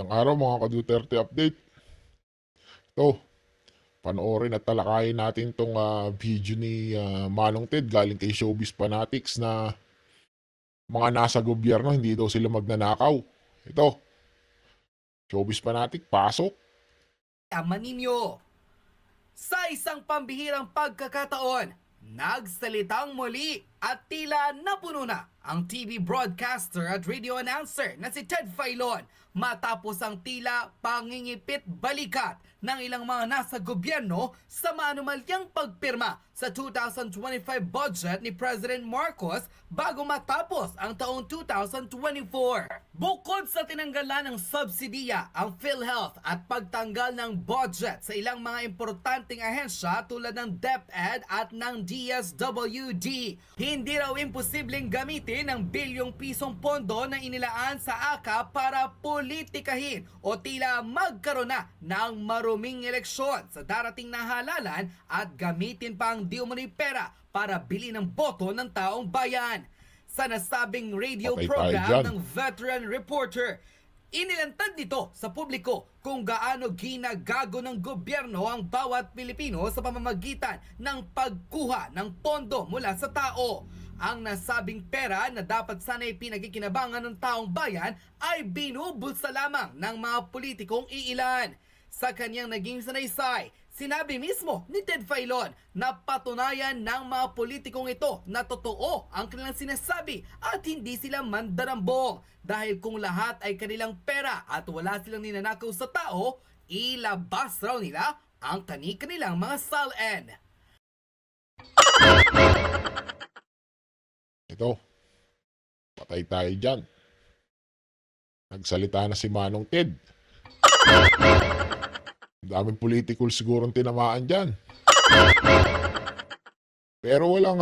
Magandang araw mga ka-Duterte update. Ito, panoorin at talakayin natin tong video ni Manong Ted galing kay Showbiz Fanatics na mga nasa gobyerno hindi daw sila magnanakaw. Ito, Showbiz Fanatic, pasok. Ama ninyo. Sa isang pambihirang pagkakataon, nagsalitang muli at tila napuno na ang TV broadcaster at radio announcer na si Ted Filon matapos ang tila pangingipit balikat ng ilang mga nasa gobyerno sa maanumalyang pagpirma sa 2025 budget ni President Marcos bago matapos ang taong 2024. Bukod sa tinanggalan ng subsidiya ang PhilHealth at pagtanggal ng budget sa ilang mga importanteng ahensya tulad ng DepEd at ng DSWD, hindi raw imposibleng gamitin ang bilyong pisong pondo na inilaan sa AKA para politikahin o tila magkaroon na ng maruming eleksyon sa darating na halalan at gamitin pa ang di umano'y pera para bili ng boto ng taong bayan. Sa nasabing radio Okay, program tayo dyan. ng veteran reporter, inilantad nito sa publiko kung gaano ginagago ng gobyerno ang bawat Pilipino sa pamamagitan ng pagkuha ng pondo mula sa tao. Ang nasabing pera na dapat sana'y pinagkikinabangan ng taong bayan ay binubulsa lamang ng mga politikong iilan. Sa kanyang naging sanaysay, sinabi mismo ni Ted Filon na patunayan ng mga politikong ito na totoo ang kanilang sinasabi at hindi sila mandarambong dahil kung lahat ay kanilang pera at wala silang ninanakaw sa tao, ilabas raw nila ang kanilang mga SALN. Ito, patay tayo dyan. Nagsalita na si Manong Ted. Daming political siguro tinamaan dyan. Pero walang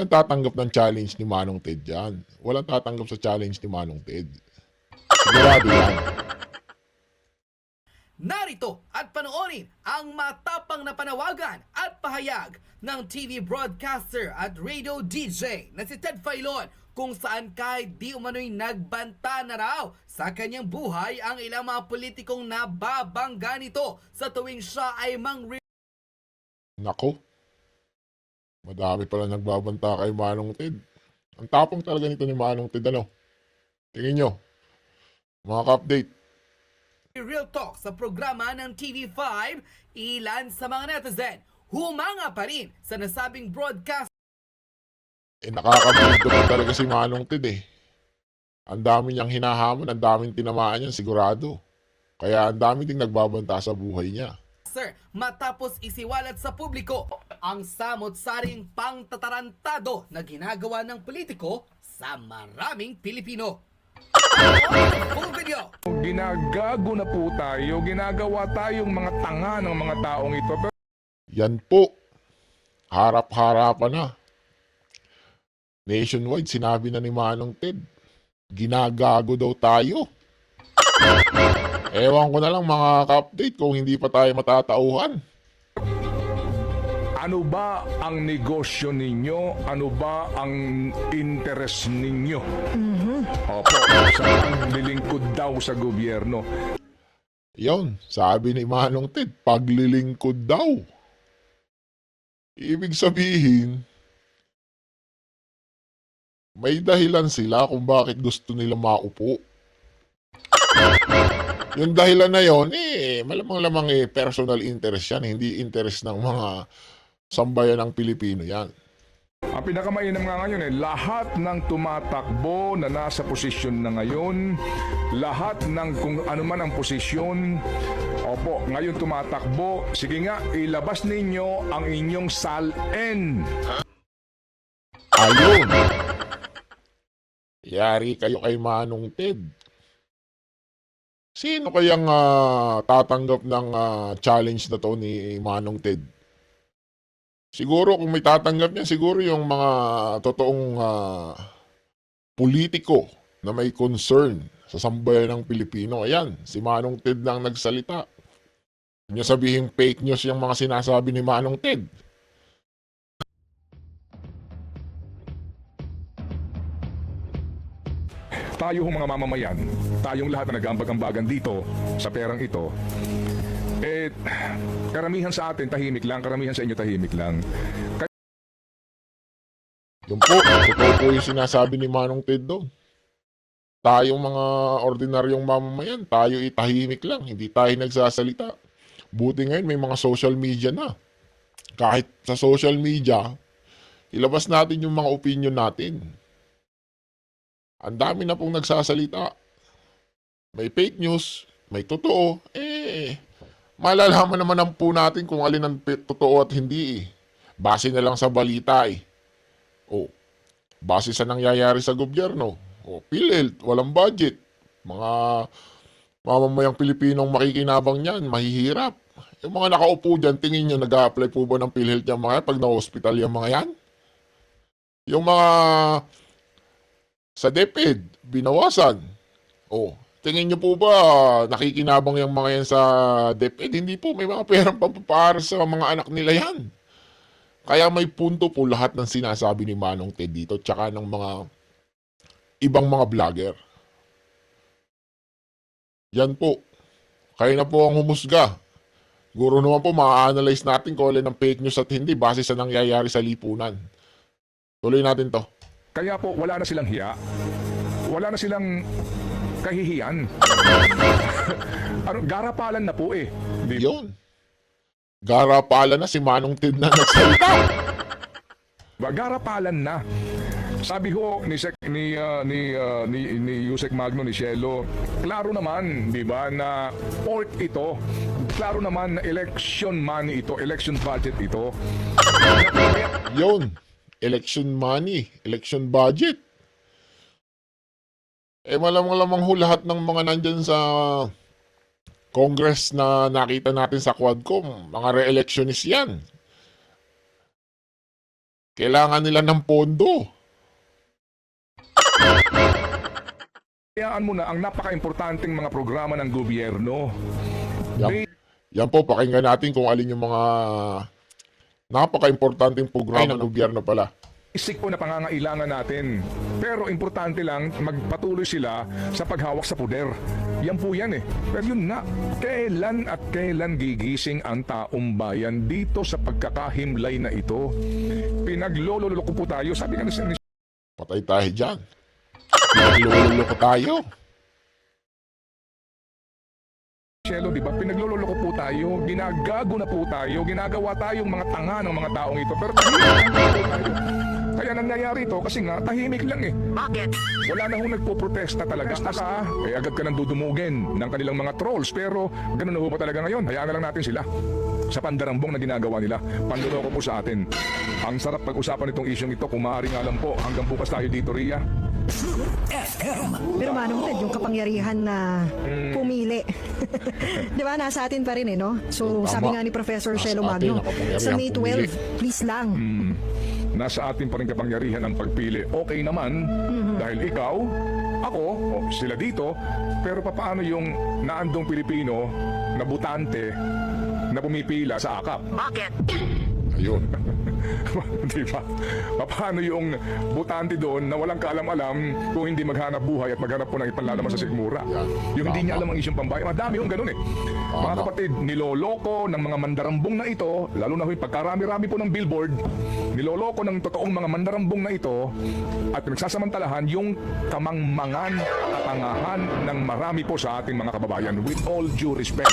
tatanggap ng challenge ni Manong Ted dyan. Walang tatanggap sa challenge ni Manong Ted. Sigurado yan. Narito at panoorin ang matapang na panawagan at pahayag ng TV broadcaster at radio DJ na si Ted Filon kung saan kahit di umano'y nagbanta na raw sa kanyang buhay ang ilang mga politikong nababangga nito sa tuwing siya ay Nako, madami pala nagbabanta kay Manong Ted. Ang tapang talaga nito ni Manong Ted, ano? Tingin nyo, mga ka-update. Real Talk sa programa ng TV5, ilan sa mga netizen humanga pa rin sa nasabing broadcast. Nakakabilib naman talaga si Manong Ted eh. Ang dami niyang hinahamon, ang daming tinamaan niyan, sigurado. Kaya ang dami ding nagbabanta sa buhay niya. Matapos isiwalat sa publiko ang samot-saring pangtatarantado na ginagawa ng politiko sa maraming Pilipino. Full video. Ginagago na po tayo, ginagawa tayong mga tanga ng mga taong ito. Yan po, harap-harapan na. Nationwide, sinabi na ni Manong Ted, ginagago daw tayo. Ewan ko na lang mga ka-update kung hindi pa tayo matatauhan. Ano ba ang negosyo ninyo? Ano ba ang interest ninyo? Opo, sa paglilingkod daw sa gobyerno. Yon, sabi ni Manong Ted, paglilingkod daw. Ibig sabihin, may dahilan sila kung bakit gusto nila maupo. Yung dahilan na yon, malamang-lamang personal interest yan, hindi interest ng mga sambayan ng Pilipino yan. Ang pinakamainam nga ngayon lahat ng tumatakbo na nasa posisyon na ngayon, lahat ng kung ano man ang posisyon, opo, ngayon tumatakbo, sige nga, ilabas ninyo ang inyong SALN. Ayun. Yari kayo kay Manong Ted. Sino kayang tatanggap ng challenge na to ni Manong Ted? Siguro kung may tatanggap niya, siguro yung mga totoong politiko na may concern sa sambayan ng Pilipino. Ayan, si Manong Ted lang nagsalita. Huwag niyo sabihin fake news yung mga sinasabi ni Manong Ted. tayo hong mga mamamayan, tayong lahat na nag-aambag-ambagan dito sa perang ito, eh, karamihan sa atin tahimik lang, karamihan sa inyo tahimik lang. Yun po, totoo po yung sinasabi ni Manong Ted doon. Tayong mga ordinaryong mamamayan, tayo itahimik lang, hindi tayo nagsasalita. Buti ngayon may mga social media na. Kahit sa social media, ilabas natin yung mga opinion natin. Ang dami na pong nagsasalita. May fake news, may totoo. Malalaman naman po natin kung alin ang totoo at hindi eh. Base na lang sa balita eh. Base sa nangyayari sa gobyerno. PhilHealth, walang budget. Mga mamamayang Pilipinong makikinabang niyan, mahihirap. Yung mga nakaupo dyan, tingin nyo, nag-a-apply po ba ng PhilHealth yung mga yan pag na-hospital yung mga yan? Yung mga sa DepEd, binawasan. Tingin nyo po ba nakikinabang yung mga yan sa DepEd? Hindi po, may mga perang pampapara sa mga anak nila yan. Kaya may punto po lahat ng sinasabi ni Manong Ted dito tsaka ng mga ibang mga vlogger. Yan po. Kayo na po ang humusga. Siguro naman po ma-analyze natin kung alin ng fake news at hindi base sa nangyayari sa lipunan. Tuloy natin to. Kaya po, wala na silang hiya. Wala na silang kahihiyan. Garapalan na po eh. Di ba? Yun. Garapalan na si Manong Ted na nagsalita. Garapalan na. Sabi ho ni Yusek Magno, ni Cielo, klaro naman, di ba, na pork ito. Klaro naman na election money ito, election budget ito. Yun. Election money, election budget. Malamang ho lahat ng mga nandyan sa Congress na nakita natin sa Quadcom, mga re-electionist yan. Kailangan nila ng pondo. Hayaan mo na ang napaka-importanting mga programa ng gobyerno. Yan po, pakinggan natin kung alin yung mga napaka-importanting programa ng gobyerno pala. Isik po na pangangailangan natin. Pero importante lang, magpatuloy sila sa paghawak sa poder. Yan po yan eh. Pero yun nga, kailan at kailan gigising ang taong bayan dito sa pagkakahimlay na ito? Pinaglololoko po tayo. Sabi nga ni Patay tayo dyan. Pinagloloko tayo. Cielo, di ba? Pinagloloko po tayo, ginagago na po tayo, ginagawa tayong mga tanga ng mga taong ito. Pero tahimik lang po tayo. Kaya nangyayari ito kasi nga tahimik lang eh. Bakit? Wala na hong nagpo-protesta talaga. Agad ka nang dudumugin ng kanilang mga trolls. Pero ganun na ho pa talaga ngayon. Hayaan na lang natin sila sa pandarambong na ginagawa nila. Panluloko po sa atin. Ang sarap pag-usapan itong isyong ito. Kung maaari nga lang po, hanggang bukas tayo dito, Ria. Pero Manong Ted, yung kapangyarihan na pumili. Di ba, nasa atin pa rin eh, no? So, Tama. sabi nga ni Professor Nasa Cielo atin Magno, ang kapangyarihan sa May 12, pumili. please lang. Nasa atin pa rin kapangyarihan ang pagpili. Okay naman, dahil ikaw, ako, sila dito, pero paano yung naandong Pilipino na butante na pumipila sa akap? Bakit? Ayun. Di ba? Paano yung butante doon na walang kaalam-alam kung hindi maghanap buhay at maghanap po ng ipanlalaman sa sigmura? Yan. Yung hindi niya Tama. alam ang isyong pambayan. Madami yung ganun eh. Mga Tama. kapatid, niloloko ng mga mandarambong na ito, lalo na yung pagkarami-rami po ng billboard, niloloko ng totoong mga mandarambong na ito at nagsasamantalahan yung kamangmangan, katangahan ng marami po sa ating mga kababayan. With all due respect.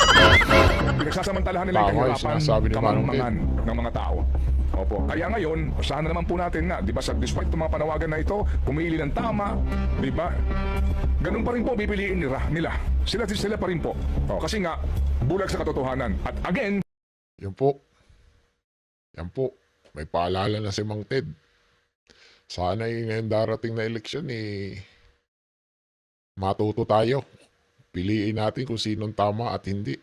Pinagsasamantalahan nila yung Tama yung kahirapan, sinasabi ni Manong kamangmangan ng mga tao. Opo. Kaya ngayon, usahan na naman po natin na, di ba, despite itong mga panawagan na ito, pumili ng tama, di ba? Ganun pa rin po pipiliin nila. Sila pa rin po. Kasi nga, bulag sa katotohanan. At again, Yan po. Yan po. May paalala na si Mang Ted. Sana ngayon darating na eleksyon matuto tayo. Piliin natin kung sinong tama at hindi.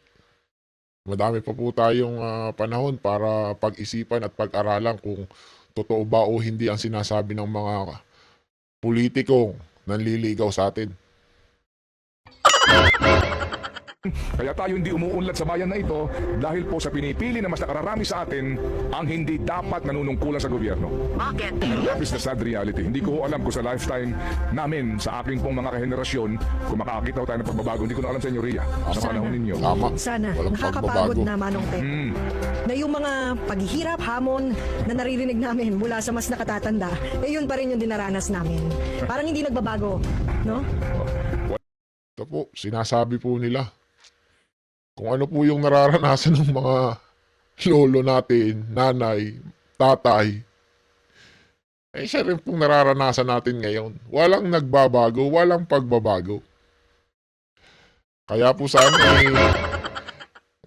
Madami pa po tayong panahon para pag-isipan at pag-aralan kung totoo ba o hindi ang sinasabi ng mga politikong nanliligaw sa atin. Kaya tayo hindi umuunlad sa bayan na ito dahil po sa pinipili na mas nakararami sa atin ang hindi dapat nanunungkulan sa gobyerno. That is the sad reality. Hindi ko alam kung sa lifetime namin, sa aking pong mga kahenerasyon, kung makakakita tayo ng pagbabago. Hindi ko na alam sa inyo, Ria, sa panahon ninyo. Tama. Sana. Walang Nakakapagod pagbabago. na, Manong Ted. Na yung mga paghihirap, hamon na naririnig namin mula sa mas nakatatanda, yun pa rin yung dinaranas namin. Parang hindi nagbabago, no? Ito po, sinasabi po nila. Kung ano po yung nararanasan ng mga lolo natin, nanay, tatay, siya rin pong nararanasan natin ngayon. Walang nagbabago, walang pagbabago. Kaya po sana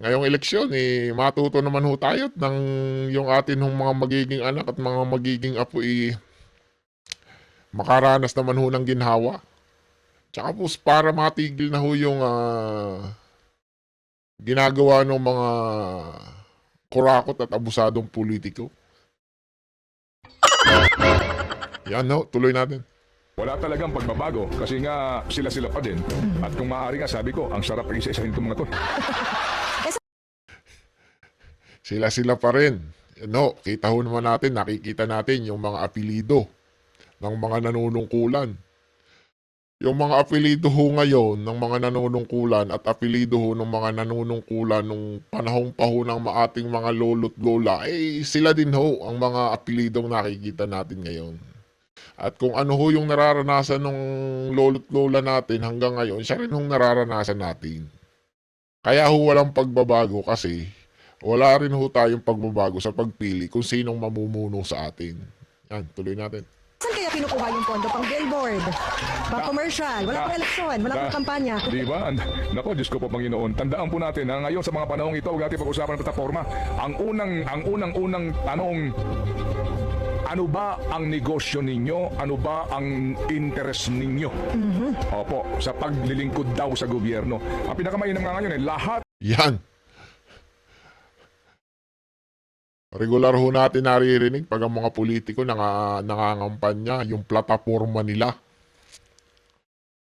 ngayong eleksyon, matuto naman ho tayo ng yung atin hong mga magiging anak at mga magiging apo, makaranas naman ho ng ginhawa. Tsaka po para matigil na ho yung ginagawa ng mga kurakot at abusadong politiko. Yan ho, tuloy natin. Wala talagang pagbabago kasi nga sila-sila pa din. At kung maaari nga, sabi ko, ang sarap ay isa-isahin itong mga to. Sila-sila pa rin. No, kita ho naman natin, nakikita natin yung mga apelido ng mga nanunungkulan. Yung mga apelido ho ngayon ng mga nanunungkulan at apelido ho ng mga nanunungkulan nung panahong pa ho ng ating mga lolo't lola, sila din ho ang mga apelidong nakikita natin ngayon. At kung ano ho yung nararanasan ng lolo't lola natin hanggang ngayon, siya rin hong nararanasan natin. Kaya ho walang pagbabago kasi wala rin ho tayong pagbabago sa pagpili kung sinong mamumuno sa atin. Yan, tuloy natin. Saan kaya kinukuha yung pondo? Pang billboard, pang commercial, wala pang eleksyon, wala pang kampanya. Di ba? Nako, Diyos ko po, Panginoon. Tandaan po natin na ngayon sa mga panahong ito, huwag natin pag-usapan ng plataforma. Ang unang tanong, ano ba ang negosyo ninyo? Ano ba ang interest ninyo? Opo, sa paglilingkod daw sa gobyerno. Ang pinakamainam nga ngayon, lahat Yan. Regular ho natin naririnig pag ang mga politiko nangangampanya yung plataforma nila.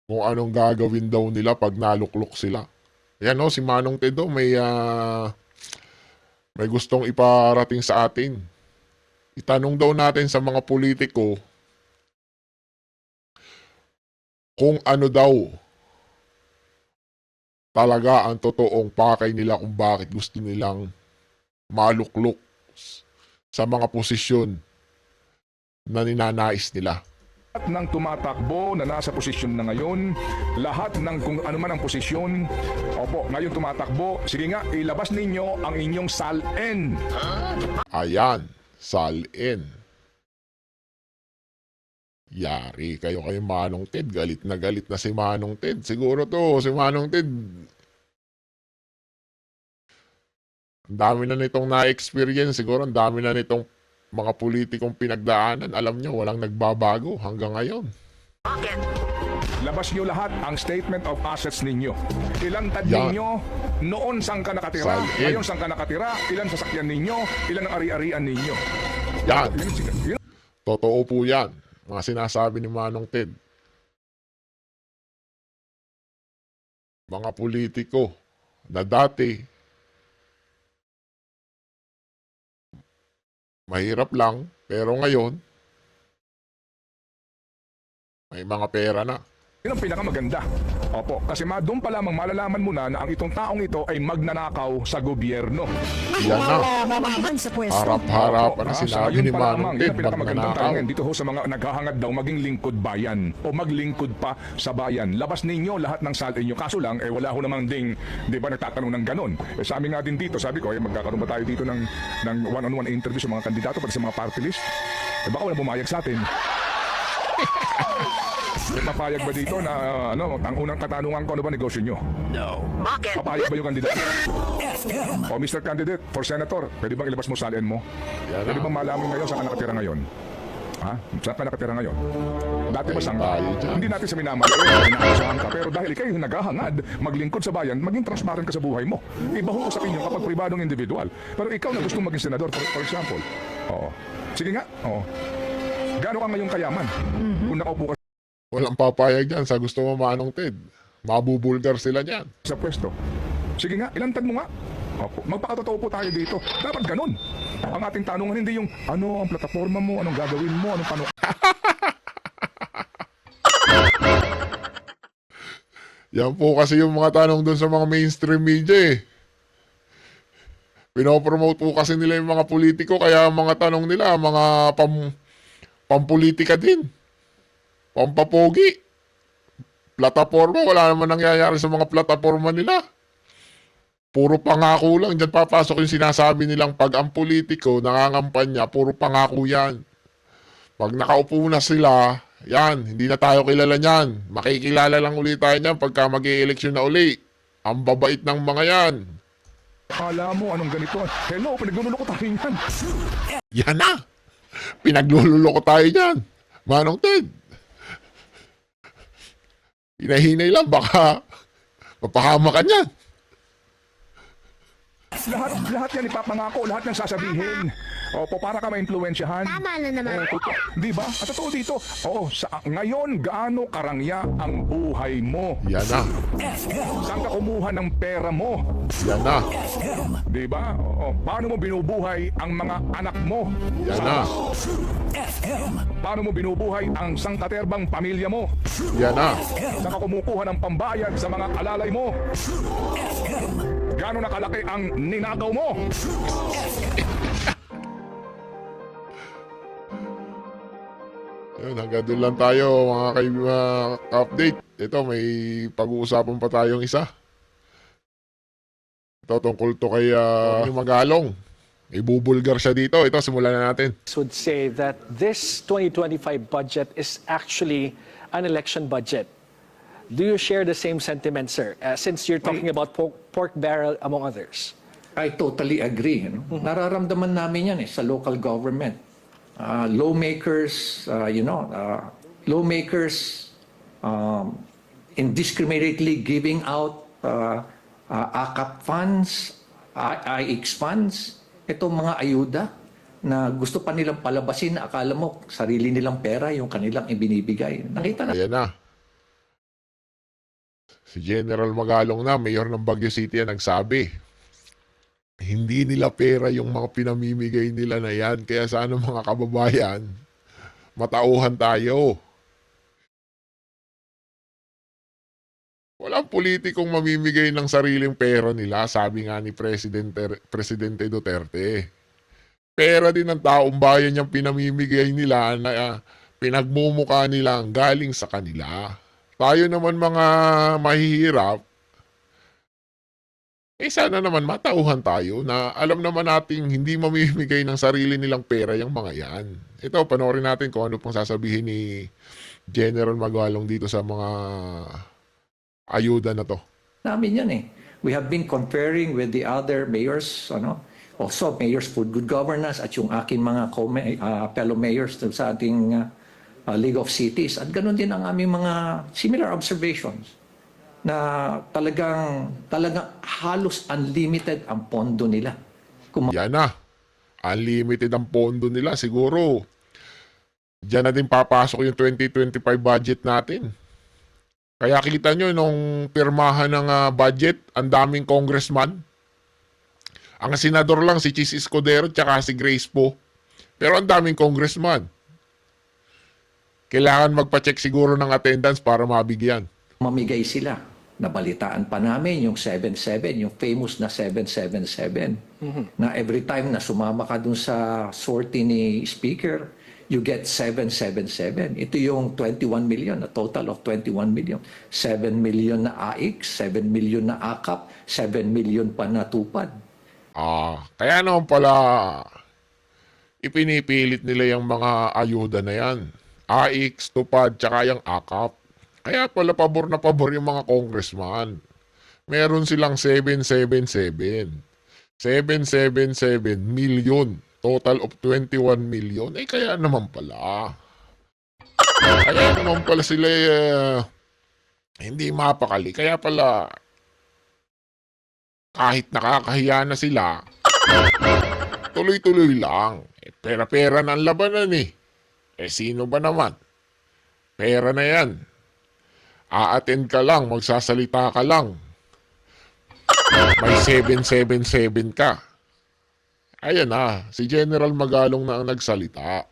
Kung anong gagawin daw nila pag naluklok sila. Yan o, si Manong Tedo may gustong iparating sa atin. Itanong daw natin sa mga politiko kung ano daw talaga ang totoong pakay nila kung bakit gusto nilang maluklok sa mga posisyon na ninanais nila. lahat ng tumatakbo na nasa posisyon na ngayon, lahat ng kung ano man ang posisyon, opo, ngayon tumatakbo, sige nga, ilabas ninyo ang inyong salin. Ayan, salin. Yari kayo kay Manong Ted. Galit na si Manong Ted. Siguro to, si Manong Ted, ang dami na nitong na-experience. Siguro ang dami na nitong mga politikong pinagdaanan. Alam nyo, walang nagbabago hanggang ngayon. Labas nyo lahat ang statement of assets ninyo. Ilang tad Yan. ninyo, noon saan ka nakatira, Salin. ngayon saan ka nakatira, ilan sasakyan ninyo, ilan ang ari-arian ninyo. Yan. Yun, Totoo po yan. Mga sinasabi ni Manong Ted. Mga politiko na dati mahirap lang, pero ngayon may mga pera na. yun ang pinakamaganda. Opo, kasi doon pa lamang malalaman mo na ang itong taong ito ay magnanakaw sa gobyerno. Yan na. Mamaman sa pwesto. Harap-harapan na Sa sinabi ngayon ni pa Manong lamang, Ted. yun ang pinakamagandang Magnanakaw. tanongin dito ho sa mga naghahangad daw maging lingkod bayan o maglingkod pa sa bayan. Labas ninyo lahat ng salin nyo. Kaso lang, wala ho namang ding, di ba, nagtatanong ng ganon. Sa amin nga din dito, sabi ko, magkakaroon ba tayo dito ng one-on-one interview sa mga kandidato pati sa mga party list? Baka wala bumayag sa atin. May papayag ba dito na ang unang katanungan ko, ano ba negosyo nyo? No. Bakit? Papayag ba yung kandidato? O Mr. Candidate for Senator, pwede bang ilabas mo salin mo? Yan Pwede na. bang malaman ngayon saan ka nakatira ngayon? Ha? Saan ka nakatira ngayon? Dati ba saan ka? tayo dyan. Hindi natin sa minamali, inaasahan ka. Pero dahil ikaw yung naghahangad, maglingkod sa bayan, maging transparent ka sa buhay mo. Iba ho usapin nyo kapag pribadong individual. Pero ikaw na gustong maging senador, for example. Oo. Sige nga, oo. Gaano ka ngayong kayaman? Kung nakaupo ka Walang papayag dyan sa gusto mo Manong Ted. Mabubulgar sila niyan. sa pwesto. Sige nga, ilantad mo nga. Opo, magpakatotoo po tayo dito. Dapat ganun. Ang ating tanungan hindi yung ano ang plataforma mo, anong gagawin mo, anong pano... Yan po kasi yung mga tanong doon sa mga mainstream media eh. Pinopromote po kasi nila yung mga politiko kaya ang mga tanong nila, mga pampolitika din. Pampapogi. Plataforma, wala naman nangyayari sa mga plataforma nila. Puro pangako lang. Diyan papasok yung sinasabi nilang pag ang politiko nangangampanya, puro pangako yan. Pag nakaupo na sila, yan, hindi na tayo kilala niyan. Makikilala lang ulit tayo niyan pagka mag-i-eleksyon na uli. Ang babait ng mga yan. Akala mo anong ganito. Hello, pinagluloko tayo yan. Yan na. Pinaglululoko tayo niyan. Manong Ted. Hinahinay lang, baka mapahama ka niyan. Lahat yan ipapangako, lahat yan sasabihin. Opo, para ka ma-impluensyahan. Tama na naman. Di ba? At totoo dito, ngayon gaano karangya ang buhay mo? Yan na. Saan ka kumuha ng pera mo? Yan na. Di ba? Oo. Paano mo binubuhay ang mga anak mo? Yan na. Paano mo binubuhay ang sangkaterbang pamilya mo? Yan na. Saan ka kumukuha ng pambayad sa mga alalay mo? Gaano nakalaki ang ninagaw mo? Yun, hanggang doon lang tayo mga update. Ito, may pag-uusapan pa tayong isa. Ito, tungkol to kay Magalong. Ibubulgar siya dito. Ito, simulan na natin. Would say that this 2025 budget is actually an election budget. Do you share the same sentiment, sir? Since you're talking about pork barrel, among others. I totally agree. Nararamdaman namin yan sa local government. Lawmakers, lawmakers indiscriminately giving out AKAP funds, IX funds, itong mga ayuda na gusto pa nilang palabasin na akala mo sarili nilang pera yung kanilang ibinibigay. Nakita na. Ayan na. Si General Magalong na, mayor ng Baguio City, nagsabi, hindi nila pera yung mga pinamimigay nila na yan. Kaya sana mga kababayan, matauhan tayo. Walang politikong mamimigay ng sariling pera nila, sabi nga ni Presidente Duterte. Pera din ng taong bayan yung pinamimigay nila na pinagmumukha nilang galing sa kanila. Tayo naman mga mahihirap, sana naman matauhan tayo na alam naman nating hindi mamimigay ng sarili nilang pera yung mga yan. Ito, panoorin natin kung ano pang sasabihin ni General Magalong dito sa mga ayuda na to. Namin yan We have been comparing with the other mayors, also mayors for good governance at yung aking mga fellow mayors sa ating League of Cities. At ganun din ang aming mga similar observations na talagang halos unlimited ang pondo nila. Yan na. Unlimited ang pondo nila. Siguro, dyan na din papasok yung 2025 budget natin. Kaya kita nyo, nung pirmahan ng budget, ang daming congressman. Ang senador lang, si Chis Escudero, tsaka si Grace Poe. Pero ang daming congressman. Kailangan magpa-check siguro ng attendance para mabigyan. Mamigay sila. Nabalitaan pa namin yung 7-7, yung famous na 777. Na every time na sumama ka dun sa sortie ni Speaker, you get 777. Ito yung 21 million, a total of 21 million. 7 million na AIX, 7 million na AKAP, 7 million pa na tupad. Kaya naman pala ipinipilit nila yung mga ayuda na yan. AIX, tupad, tsaka yung AKAP. Kaya pala pabor na pabor yung mga congressman. Meron silang 777. 777 million. Total of 21 million. Kaya naman pala. Kaya naman pala sila hindi mapakali. Kaya pala kahit nakakahiya na sila, tuloy-tuloy lang. Pera-pera na ang labanan Sino ba naman? Pera na yan. A-attend ka lang, magsasalita ka lang. May 777 ka. Ayan na, si General Magalong na ang nagsalita.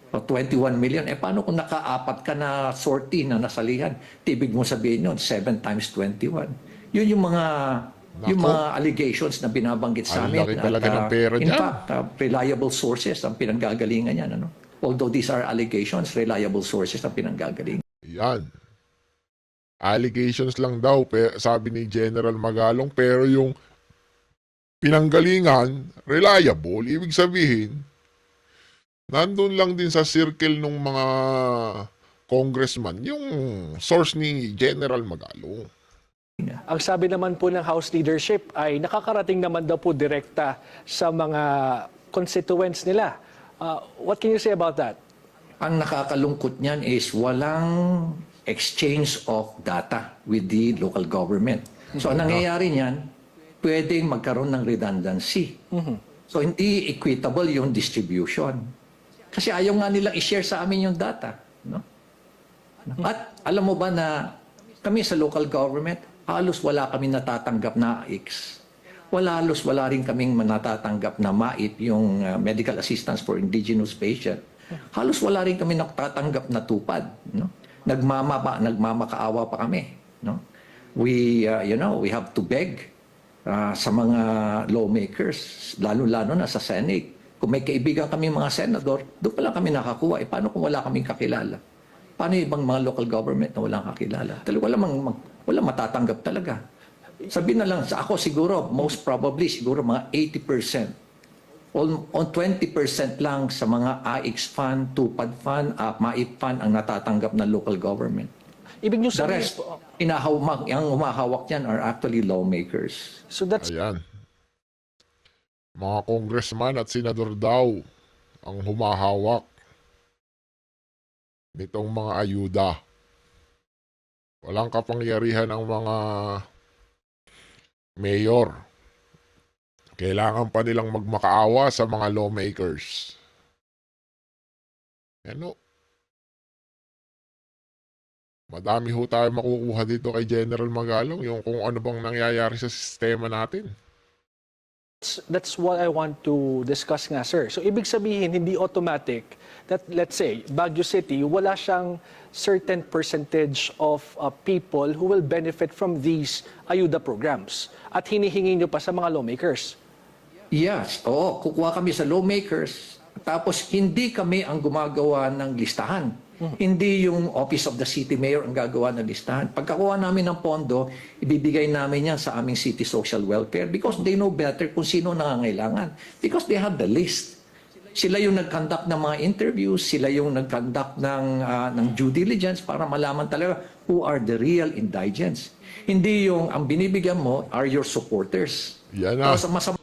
O 21 million. Paano kung nakaapat ka na sortie na nasalihan? Tibig mo sabihin yun, 7 times 21. Yun yung mga allegations na binabanggit sa Ang amin. laki talaga ng pera in dyan. fact, reliable sources ang pinanggagalingan yan. Ano? Although these are allegations, reliable sources ang pinanggagalingan. Yan. Allegations lang daw, sabi ni General Magalong, pero yung pinanggalingan, reliable. Ibig sabihin, nandun lang din sa circle ng mga congressman, yung source ni General Magalong. Ang sabi naman po ng House leadership ay nakakarating naman daw po direkta sa mga constituents nila. What can you say about that? Ang nakakalungkot niyan is walang exchange of data with the local government. So, ang nangyayari niyan, pwedeng magkaroon ng redundancy. So, hindi equitable yung distribution. Kasi ayaw nga nilang i-share sa amin yung data. No? At alam mo ba na kami sa local government, halos wala kami natatanggap na AIX. Halos wala rin kaming natatanggap na MAIP, yung Medical Assistance for Indigenous Patients. Halos wala rin kami natatanggap na tupad. No? Nagmamakaawa pa kami. No? We have to beg sa mga lawmakers, lalo-lalo na sa Senate. Kung may kaibigan kami mga senador, doon pa lang kami nakakuha. Paano kung wala kaming kakilala? Paano ibang mga local government na walang kakilala? Talaga walang matatanggap talaga. Sabihin na lang, sa ako siguro, most probably, siguro mga 80%. On 20% lang sa mga AIX fund, TUPAD fund, MAIP fund ang natatanggap na local government. Ibig nyo The sabihin rest, po, ang humahawak yan are actually lawmakers. so that's Ayan. Mga congressman at senador daw ang humahawak nitong mga ayuda. Walang kapangyarihan ang mga mayor. Kailangan pa nilang magmakaawa sa mga lawmakers. Ano? Madami ho tayo makukuha dito kay General Magalong, yung kung ano bang nangyayari sa sistema natin. that's what I want to discuss nga, sir. So, ibig sabihin, hindi automatic that, let's say, Baguio City, wala siyang certain percentage of people who will benefit from these ayuda programs. At hinihingi nyo pa sa mga lawmakers. Yes, oo, kukuha kami sa lawmakers, tapos hindi kami ang gumagawa ng listahan. Hindi yung Office of the City Mayor ang gagawa ng listahan. Pagkakuha namin ng pondo, ibibigay namin yan sa aming City Social Welfare because they know better kung sino nangangailangan. Because they have the list. Sila yung nag-conduct ng mga interviews, sila yung nag-conduct ng due diligence para malaman talaga who are the real indigents. Hindi yung ang binibigyan mo are your supporters. Yan na. Tapos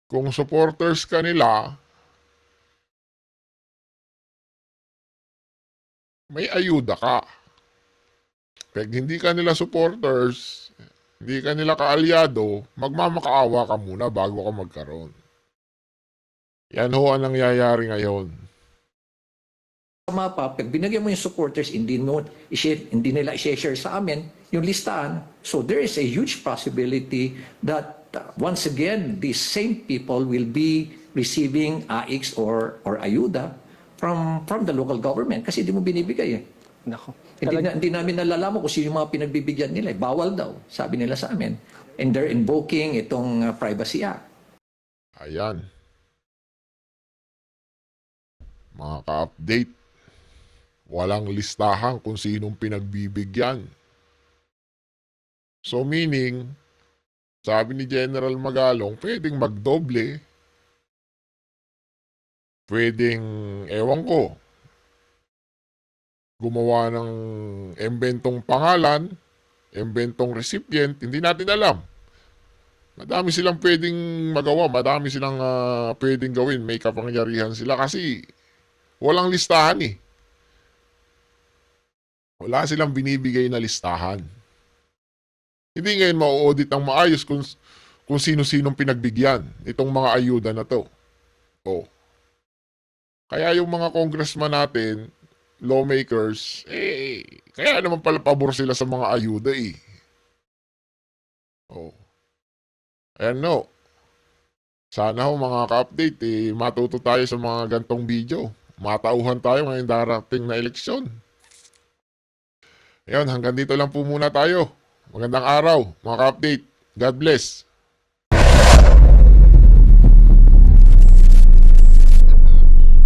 Kung supporters ka nila, may ayuda ka. Pag hindi ka nila supporters, hindi ka nila kaalyado, magmamakaawa ka muna bago ka magkaroon. Yan ho ang nangyayari ngayon. Sama pa, pag binigyan mo yung supporters, hindi nila i-share sa amin yung listahan. So there is a huge possibility that once again, these same people will be receiving AIX or ayuda from the local government kasi hindi mo binibigay eh. Nako. Hindi namin nalalaman kung sino yung mga pinagbibigyan nila. Bawal daw, sabi nila sa amin. And they're invoking itong Privacy Act. Ayan. Mga ka-update, walang listahan kung sinong pinagbibigyan. So meaning, sabi ni General Magalong, pwedeng magdoble. Pwedeng, ewan ko, gumawa ng embentong pangalan, embentong recipient, hindi natin alam. Madami silang pwedeng magawa, madami silang pwedeng gawin, may kapangyarihan sila kasi walang listahan eh. Wala silang binibigay na listahan. Hindi ngayon ma-audit ang maayos kung sino-sinong pinagbigyan itong mga ayuda na to. Oh. Kaya yung mga congressman natin, lawmakers, kaya naman pala pabor sila sa mga ayuda eh. Oh. Ayan no. Sana ho mga ka-update, matuto tayo sa mga gantong video. Matauhan tayo ngayong darating na eleksyon. Ayun, hanggang dito lang po muna tayo. Magandang araw mga ka-update. God bless.